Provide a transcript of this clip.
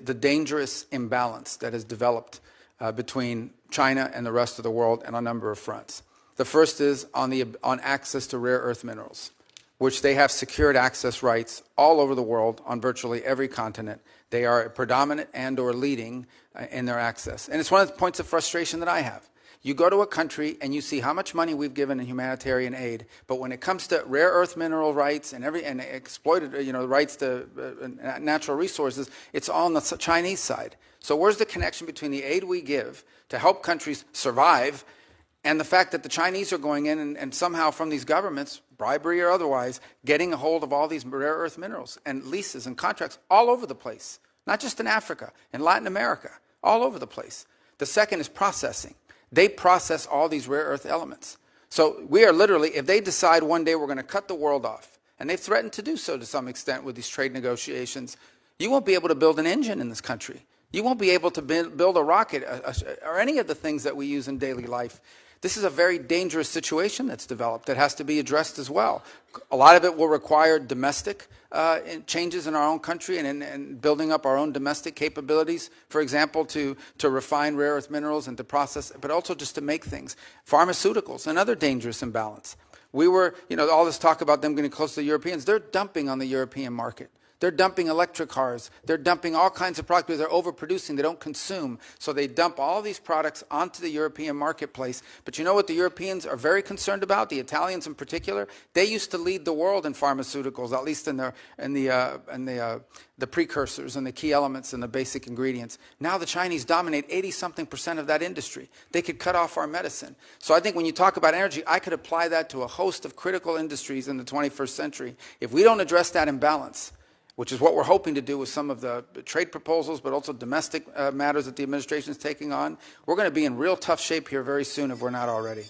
the dangerous imbalance that has developed between China and the rest of the world on a number of fronts. The first is on access to rare earth minerals, which they have secured access rights all over the world on virtually every continent. They are predominant and or leading in their access. And it's one of the points of frustration that I have. You go to a country and you see how much money we've given in humanitarian aid, but when it comes to rare earth mineral rights and exploited, rights to natural resources, it's all on the Chinese side. So where's the connection between the aid we give to help countries survive and the fact that the Chinese are going in and somehow from these governments, bribery or otherwise, getting a hold of all these rare earth minerals and leases and contracts all over the place, not just in Africa, in Latin America, all over the place. The second is processing. They process all these rare earth elements. So we are literally, if they decide one day we're going to cut the world off, and they've threatened to do so to some extent with these trade negotiations, you won't be able to build an engine in this country. You won't be able to build a rocket or any of the things that we use in daily life. This is a very dangerous situation that's developed that has to be addressed as well. A lot of it will require domestic changes in our own country and building up our own domestic capabilities, for example, to refine rare earth minerals and to process, but also just to make things. Pharmaceuticals, another dangerous imbalance. We were, all this talk about them getting close to the Europeans, they're dumping on the European market. They're dumping electric cars. They're dumping all kinds of products because they're overproducing. They don't consume. So they dump all these products onto the European marketplace. But you know what the Europeans are very concerned about, the Italians in particular? They used to lead the world in pharmaceuticals, at least in the precursors and the key elements and the basic ingredients. Now the Chinese dominate 80-something% of that industry. They could cut off our medicine. So I think when you talk about energy, I could apply that to a host of critical industries in the 21st century. If we don't address that imbalance, which is what we're hoping to do with some of the trade proposals, but also domestic matters that the administration is taking on, we're going to be in real tough shape here very soon if we're not already.